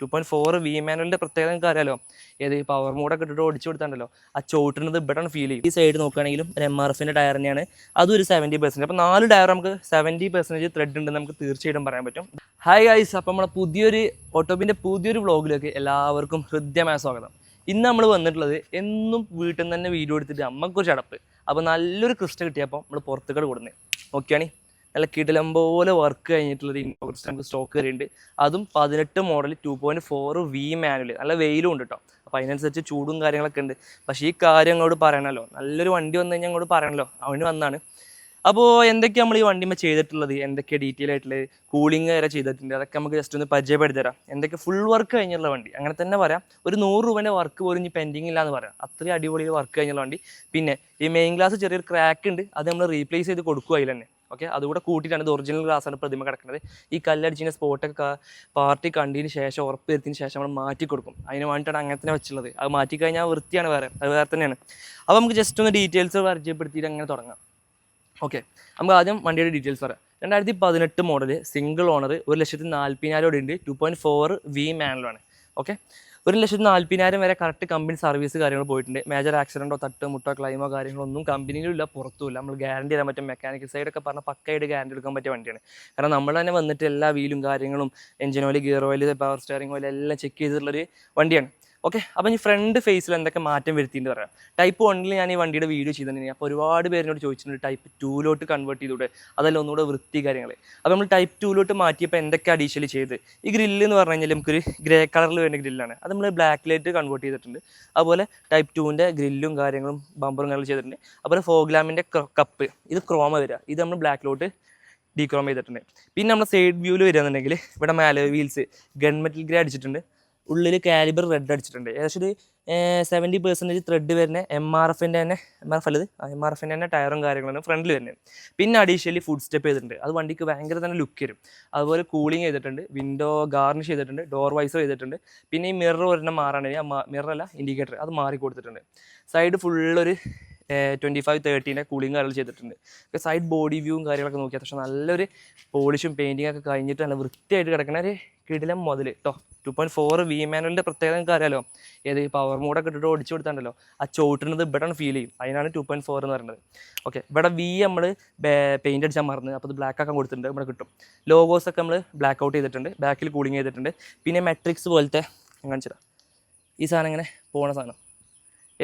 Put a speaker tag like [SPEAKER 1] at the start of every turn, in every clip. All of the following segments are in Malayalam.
[SPEAKER 1] 2.4 വി മാനുവലിൻ്റെ പ്രത്യേകത നിങ്ങൾക്ക് അറിയാലോ. ഏത് പവർ മോഡൊക്കെ ഇട്ടിട്ട് ഓടിച്ചു കൊടുത്താണ്ടല്ലോ ആ ചോട്ടുന്നത് ഇവിടെ ഫീൽ ചെയ്യും. ഈ സൈഡ് നോക്കുകയാണെങ്കിലും ഒരു MRFിൻ്റെ ടയർ തന്നെയാണ്, അതും ഒരു 70%. അപ്പോൾ 4 ടയർ നമുക്ക് 70% ത്രെഡ് ഉണ്ടെന്ന് നമുക്ക് തീർച്ചയായിട്ടും പറയാൻ പറ്റും. ഹായ് ഗൈസ്, അപ്പോൾ നമ്മളെ പുതിയൊരു ഓട്ടോബിൻ്റെ പുതിയൊരു വ്ളോഗിലേക്ക് എല്ലാവർക്കും ഹൃദ്യമായ സ്വാഗതം. ഇന്ന് നമ്മൾ വന്നിട്ടുള്ളത് എന്നും വീട്ടിൽ നിന്ന് തന്നെ വീഡിയോ എടുത്തിട്ട് അമ്മക്കൊരു ചടപ്പ്. അപ്പോൾ നല്ലൊരു ക്രിസ്റ്റ കിട്ടിയപ്പോൾ നമ്മൾ പുറത്തേക്ക് കൊടുക്കുന്നത് നോക്കിയാണ്. നല്ല കിടിലം പോലെ വർക്ക് കഴിഞ്ഞിട്ടുള്ളൊരു ഇന്നോവ സ്റ്റോക്ക് കയറിയുണ്ട്. അതും 18 മോഡൽ 2.4 വി മാനുവൽ. നല്ല വെയിലും ഉണ്ട് കേട്ടോ. അപ്പോൾ അതിനനുസരിച്ച് ചൂടും കാര്യങ്ങളൊക്കെ ഉണ്ട്. പക്ഷേ ഈ കാര്യം അങ്ങോട്ട് പറയണമല്ലോ, നല്ലൊരു വണ്ടി വന്നു കഴിഞ്ഞാൽ അങ്ങോട്ട് പറയണമല്ലോ, അവന് വന്നാണ്. അപ്പോൾ എന്തൊക്കെയാണ് നമ്മൾ ഈ വണ്ടിമേ ചെയ്തിട്ടുള്ളത്, എന്തൊക്കെ ഡീറ്റെയിൽ ആയിട്ടുള്ളത്, കൂളിംഗ് വരെ ചെയ്തിട്ടുണ്ട്, അതൊക്കെ നമുക്ക് ജസ്റ്റ് ഒന്ന് പരിചയപ്പെടുത്തി തരാം. എന്തൊക്കെ ഫുൾ വർക്ക് കഴിഞ്ഞുള്ള വണ്ടി അങ്ങനെ തന്നെ പറയാം. ഒരു 100 രൂപേൻ്റെ വർക്ക് പോലും ഇനി പെൻഡിങ് ഇല്ല എന്ന് പറയാം. അത്രയും അടിപൊളി വർക്ക് കഴിഞ്ഞുള്ള വണ്ടി. പിന്നെ ഈ മെയിൻ ഗ്ലാസ് ചെറിയൊരു ക്രാക്ക് ഉണ്ട്, അത് നമ്മൾ റീപ്ലേസ് ചെയ്ത് കൊടുക്കും അതിൽ തന്നെ. ഓക്കെ, അതുകൂടെ കൂട്ടിയിട്ടാണ് ഇത് ഒറിജിനൽ ഗ്ലാസ്സാണ് പ്രതിമ കിടക്കുന്നത്. ഈ കല്ലടിച്ചിൻ്റെ സ്പോട്ടൊക്കെ പാർട്ടി കണ്ടതിന് ശേഷം ഉറപ്പ് വരുത്തിയതിന് ശേഷം നമ്മൾ മാറ്റി കൊടുക്കും. അതിന് വേണ്ടിയിട്ടാണ് അങ്ങനെ തന്നെ വെച്ചുള്ളത്. അത് മാറ്റി കഴിഞ്ഞാൽ വൃത്തിയാണ്, അത് വേറെ തന്നെയാണ്. അപ്പോൾ നമുക്ക് ജസ്റ്റ് ഒന്ന് ഡീറ്റെയിൽസ് പരിചയപ്പെടുത്തിയിട്ട് അങ്ങനെ തുടങ്ങാം. ഓക്കെ, നമുക്ക് ആദ്യം വണ്ടിയുടെ ഡീറ്റെയിൽസ് പറയാം. 2018 മോഡൽ സിംഗിൾ ഓണർ, 1,40,000 ഉണ്ട്. 2.4 വി മാനുവലാണ്. ഓക്കെ, 1,40,000 വരെ കറക്റ്റ് കമ്പനി സർവീസ് കാര്യങ്ങൾ പോയിട്ടുണ്ട്. മേജർ ആക്സിഡൻറ്റോ തട്ട് മുട്ടോ ക്ലൈമോ കാര്യങ്ങളൊന്നും കമ്പനിയിലും ഇല്ല, പുറത്തുമില്ല. നമ്മൾ ഗ്യാരണ്ടി തരാൻ പറ്റും. മെക്കാനിക്കൽ സൈഡൊക്കെ പറഞ്ഞാൽ പക്കയായിട്ട് ഗ്യാരണ്ടി എടുക്കാൻ പറ്റിയ വണ്ടിയാണ്. കാരണം നമ്മൾ തന്നെ വന്നിട്ട് എല്ലാ വീലും കാര്യങ്ങളും engine oil, gear oil, power steering oil എല്ലാം ചെക്ക് ചെയ്തിട്ടുള്ളൊരു വണ്ടിയാണ്. ഓക്കെ, അപ്പോൾ ഈ ഫ്രണ്ട് ഫേസിൽ എന്തൊക്കെ മാറ്റം വരുത്തിയിട്ട് പറയാം. ടൈപ്പ് 1 ഞാൻ ഈ വണ്ടിയുടെ വീഡിയോ ചെയ്തിട്ടുണ്ടെങ്കിൽ അപ്പോൾ ഒരുപാട് പേരിനോട് ചോദിച്ചിട്ടുണ്ട് ടൈപ്പ് 2 കൺവേർട്ട് ചെയ്തൂടെ, അതല്ല ഒന്നുകൂടെ വൃത്തി കാര്യങ്ങൾ. അപ്പോൾ നമ്മൾ ടൈപ്പ് 2 മാറ്റിയപ്പോൾ എന്തൊക്കെ അഡീഷണലി ചെയ്ത്, ഈ ഗ്രില്ല് എന്ന് പറഞ്ഞു കഴിഞ്ഞാൽ നമുക്കൊരു ഗ്രേ കളറിൽ വരുന്ന ഗ്രില്ലാണ്. അത് നമ്മൾ ബ്ലാക്കിലേക്ക് കൺവേർട്ട് ചെയ്തിട്ടുണ്ട്. അതുപോലെ ടൈപ്പ് 2ൻ്റെ ഗ്രില്ലും കാര്യങ്ങളും ബമ്പറും കാര്യങ്ങളും ചെയ്തിട്ടുണ്ട്. അതുപോലെ ഫോഗ്ലാമിൻ്റെ കപ്പ് ഇത് ക്രോമ വരിക, ഇത് നമ്മൾ ബ്ലാക്കിലോട്ട് ഡീക്രോം ചെയ്തിട്ടുണ്ട്. പിന്നെ നമ്മൾ സൈഡ് വ്യൂവിൽ വരികയാണെന്നുണ്ടെങ്കിൽ ഇവിടെ മേലെ വീൽസ് ഗൺമെറ്റൽ ഗ്രേ അടിച്ചിട്ടുണ്ട്. ഉള്ളിൽ കാലിബർ റെഡ് അടിച്ചിട്ടുണ്ട്. ഏകദേശം ഒരു 70% ത്രെഡ് വരുന്ന MRFിൻ്റെ തന്നെ ടയറും കാര്യങ്ങളാണ് ഫ്രണ്ടിൽ വരുന്നത്. പിന്നെ അഡീഷണലി ഫുഡ് സ്റ്റെപ്പ് ചെയ്തിട്ടുണ്ട്. അത് വണ്ടിക്ക് ഭയങ്കര തന്നെ ലുക്ക് വരും. അതുപോലെ കൂളിംഗ് ചെയ്തിട്ടുണ്ട്, വിൻഡോ ഗാർണിഷ് ചെയ്തിട്ടുണ്ട്, ഡോർ വൈസർ ചെയ്തിട്ടുണ്ട്. പിന്നെ ഈ മിറർ ഒരെണ്ണം മാറാണെങ്കിൽ ആ മിററല്ല ഇൻഡിക്കേറ്റർ അത് മാറി കൊടുത്തിട്ടുണ്ട്. സൈഡ് ഫുള്ളൊരു 25-30 കൂളിംഗ് കാര്യങ്ങൾ ചെയ്തിട്ടുണ്ട്. സൈഡ് ബോഡി വ്യൂവും കാര്യങ്ങളൊക്കെ നോക്കിയാൽ പക്ഷേ നല്ലൊരു പോളിഷും പെയിൻറ്റിംഗ് ഒക്കെ കഴിഞ്ഞിട്ട് നല്ല വൃത്തിയായിട്ട് കിടക്കുന്ന ഒരു കിടിലം മുതൽ കേട്ടോ. 2.4 വി മാനുവലിൻ്റെ പ്രത്യേകത നിങ്ങൾക്ക് അറിയാലോ. ഏത് പവർ മോഡൊക്കെ ഇട്ടിട്ട് ഓടിച്ചു കൊടുത്താണ്ടല്ലോ ആ ചോട്ടുന്നത് ഇവിടെ ഫീൽ ചെയ്യും. അതിനാണ് 2.4 എന്ന് പറയുന്നത്. ഓക്കെ, ഇവിടെ വി നമ്മൾ പെയിൻറ്റ് അടിച്ചാൽ മറന്ന്, അപ്പോൾ ഇത് ബ്ലാക്ക് ആക്കാൻ കൊടുത്തിട്ടുണ്ട്. ഇവിടെ കിട്ടും. ലോഗോസൊക്കെ നമ്മൾ ബ്ലാക്ക് ഔട്ട് ചെയ്തിട്ടുണ്ട്. ബാക്കിൽ കൂളിംഗ് ചെയ്തിട്ടുണ്ട്. പിന്നെ മെട്രിക്സ് പോലത്തെ കാണിച്ചിടാം, ഈ സാധനം ഇങ്ങനെ പോണ സാധനം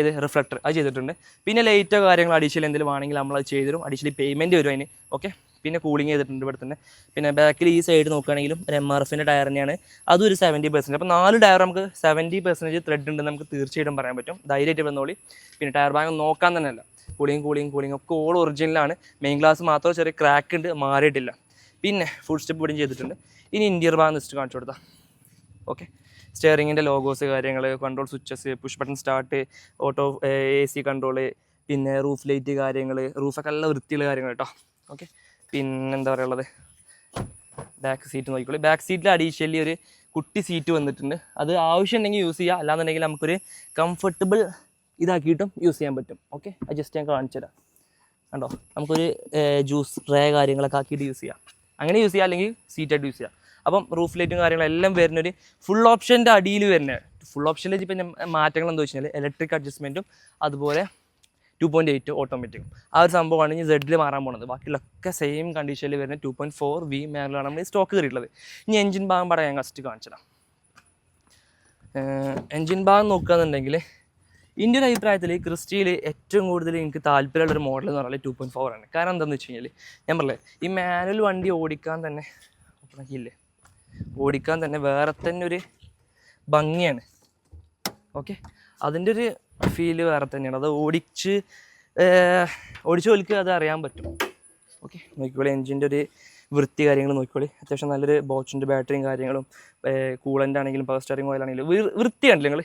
[SPEAKER 1] ഏത് റിഫ്ലക്ടർ അത് ചെയ്തിട്ടുണ്ട്. പിന്നെ ലൈറ്റോ കാര്യങ്ങളോ അഡീഷണൽ എന്തെങ്കിലും വേണമെങ്കിൽ നമ്മളത് ചെയ്തിരും. അഡീഷണലി പേയ്മെൻറ്റ് വരും അതിന്. ഓക്കെ, പിന്നെ കൂളിംഗ് ചെയ്തിട്ടുണ്ട് ഇവിടെ തന്നെ. പിന്നെ ബാക്കിൽ ഈ സൈഡ് നോക്കുകയാണെങ്കിലും ഒരു MRFിൻ്റെ ടയർ തന്നെയാണ്, അതും ഒരു 70%. അപ്പോൾ 4 ടയർ നമുക്ക് 70% ത്രെഡ് ഉണ്ടെന്ന് നമുക്ക് തീർച്ചയായിട്ടും പറയാൻ പറ്റും. ധൈര്യമായിട്ട് വന്നോളി. പിന്നെ ടയർ ഭാഗം നോക്കാൻ തന്നെ അല്ല, കൂളിംഗ് ഒക്കെ ഓൾ ഒറിജിനലാണ്. മെയിൻ ഗ്ലാസ് മാത്രം ചെറിയ ക്രാക്ക് ഉണ്ട്, മാറിയിട്ടില്ല. പിന്നെ ഫുഡ് സ്റ്റെപ്പ് ഇവിടെയും ചെയ്തിട്ടുണ്ട്. ഇനി ഇൻറ്റീരിയർ ഭാഗം ജസ്റ്റ് കാണിച്ചു കൊടുത്താൽ. ഓക്കെ, സ്റ്റിയറിങ്ങിൻ്റെ ലോഗോസ് കാര്യങ്ങൾ, control switches, push button start, auto AC control, പിന്നെ റൂഫ് ലൈറ്റ് കാര്യങ്ങൾ, റൂഫൊക്കെ നല്ല വൃത്തിയുള്ള കാര്യങ്ങൾ കേട്ടോ. ഓക്കെ, പിന്നെ എന്താ പറയുള്ളത്, ബാക്ക് സീറ്റ് നോക്കിക്കോളി. ബാക്ക് സീറ്റിൽ അഡീഷണലി ഒരു കുട്ടി സീറ്റ് വന്നിട്ടുണ്ട്. അത് ആവശ്യമുണ്ടെങ്കിൽ യൂസ് ചെയ്യുക, അല്ലാന്നുണ്ടെങ്കിൽ നമുക്കൊരു കംഫർട്ടബിൾ ഇതാക്കിയിട്ടും യൂസ് ചെയ്യാൻ പറ്റും. ഓക്കെ, അത് ജസ്റ്റ് ഞാൻ കാണിച്ചു തരാം. കണ്ടോ, നമുക്കൊരു ജ്യൂസ് ട്രേ കാര്യങ്ങളൊക്കെ ആക്കിയിട്ട് യൂസ് ചെയ്യാം. അങ്ങനെ യൂസ് ചെയ്യുക, അല്ലെങ്കിൽ സീറ്റായിട്ട് യൂസ് ചെയ്യാം. അപ്പം റൂഫ് ലൈറ്റും കാര്യങ്ങളെല്ലാം വരുന്നൊരു ഫുൾ ഓപ്ഷൻ്റെ അടിയിൽ വരുന്നത്. ഫുൾ ഓപ്ഷനിൽ പിന്നെ മാറ്റങ്ങൾ എന്താ വെച്ച് കഴിഞ്ഞാൽ ഇലക്ട്രിക് അഡ്ജസ്റ്റ്മെൻറ്റും അതുപോലെ 2.8 ഓട്ടോമാറ്റിക്കും ആ ഒരു സംഭവമാണ് ഇനി സെഡിൽ മാറാൻ പോകുന്നത്. ബാക്കിയുള്ളൊക്കെ സെയിം കണ്ടീഷനിൽ വരുന്ന 2.4 വി മാനുവലാണ് നമ്മൾ ഈ സ്റ്റോക്ക് കയറിയിട്ടുള്ളത്. ഇനി എഞ്ചിൻ ഭാഗം പറയാൻ ഫസ്റ്റ് കാണിച്ചിടാം. എഞ്ചിൻ ഭാഗം നോക്കുകയാണെന്നുണ്ടെങ്കിൽ എൻ്റെ ഒരു അഭിപ്രായത്തിൽ ക്രിസ്റ്റയിൽ ഏറ്റവും കൂടുതൽ എനിക്ക് താല്പര്യമുള്ളൊരു മോഡൽ എന്ന് പറഞ്ഞാൽ 2.4 ആണ്. കാരണം എന്താണെന്ന് വെച്ച് കഴിഞ്ഞാൽ ഞാൻ പറഞ്ഞില്ലേ, ഈ മാനുവൽ വണ്ടി ഓടിക്കാൻ തന്നെ വേറെ തന്നെ ഒരു ഭംഗിയാണ്. ഓക്കെ, അതിൻ്റെ ഒരു ഫീല് വേറെ തന്നെയാണ്. അത് ഓടിച്ച് അത് അറിയാൻ പറ്റും. ഓക്കെ, നോക്കിക്കോളി, എൻജിൻ്റെ ഒരു വൃത്തി കാര്യങ്ങൾ നോക്കിക്കോളി. അത്യാവശ്യം നല്ലൊരു ബോച്ചിൻ്റെ ബാറ്ററിയും കാര്യങ്ങളും, കൂളൻ്റ് ആണെങ്കിലും പവർ സ്റ്റിയറിംഗ് ഓയിലാണെങ്കിലും വൃത്തിയാണല്ലോ നിങ്ങൾ.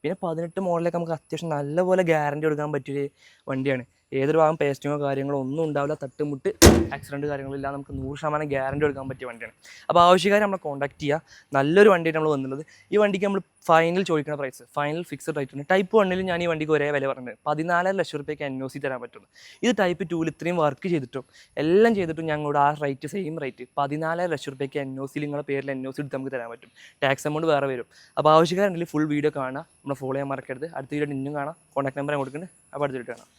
[SPEAKER 1] പിന്നെ 18 മോഡലൊക്കെ നമുക്ക് അത്യാവശ്യം നല്ലപോലെ ഗ്യാരണ്ടി കൊടുക്കാൻ പറ്റിയൊരു വണ്ടിയാണ്. ഏതൊരു ഭാഗം പേസ്റ്റിങ്ങോ കാര്യങ്ങളോ ഒന്നും ഉണ്ടാവില്ല, തട്ടുമുട്ട് ആക്സിഡൻറ്റ് കാര്യങ്ങളില്ല, നമുക്ക് 100% ഗ്യാരണ്ടി എടുക്കാൻ പറ്റിയ വണ്ടിയാണ്. അപ്പോൾ ആവശ്യക്കാരെ നമ്മളെ കോൺടാക്ട് ചെയ്യുക. നല്ലൊരു വണ്ടിയായിട്ട് നമ്മൾ വന്നുള്ളത്. ഈ വണ്ടിക്ക് നമ്മൾ ഫൈനൽ ചോദിക്കുന്ന പ്രൈസ്, ഫൈനൽ ഫിക്സഡ് റേറ്റ് ഉണ്ട്. ടൈപ്പ് 1 ഞാൻ ഈ വണ്ടിക്ക് ഒരേ വില പറഞ്ഞത് 14 ലക്ഷം രൂപയ്ക്ക് NOC തരാൻ പറ്റുള്ളൂ. ഇത് ടൈപ്പ് 2 ഇത്രയും വർക്ക് ചെയ്തിട്ടും എല്ലാം ചെയ്തിട്ടും ഞങ്ങളുടെ ആ റേറ്റ് സെയിം റേറ്റ് 14 ലക്ഷം രൂപയ്ക്ക് NOC നിങ്ങളുടെ പേരിൽ NOC എടുത്ത് നമുക്ക് തരാൻ പറ്റും. ടാക്സ് എമൗണ്ട് വേറെ വരും. അപ്പോൾ ആവശ്യക്കാരുണ്ടെങ്കിൽ ഫുൾ വീഡിയോ കാണുക, നമ്മളെ ഫോളോ ചെയ്യാൻ മറക്കരുത്. അടുത്ത വീഡിയോ ഇന്നും കാണാം. കോൺടാക്ട് നമ്പർ കൊടുക്കുന്നുണ്ട്. അപ്പോൾ അടുത്ത വീഡിയോ കാണാം.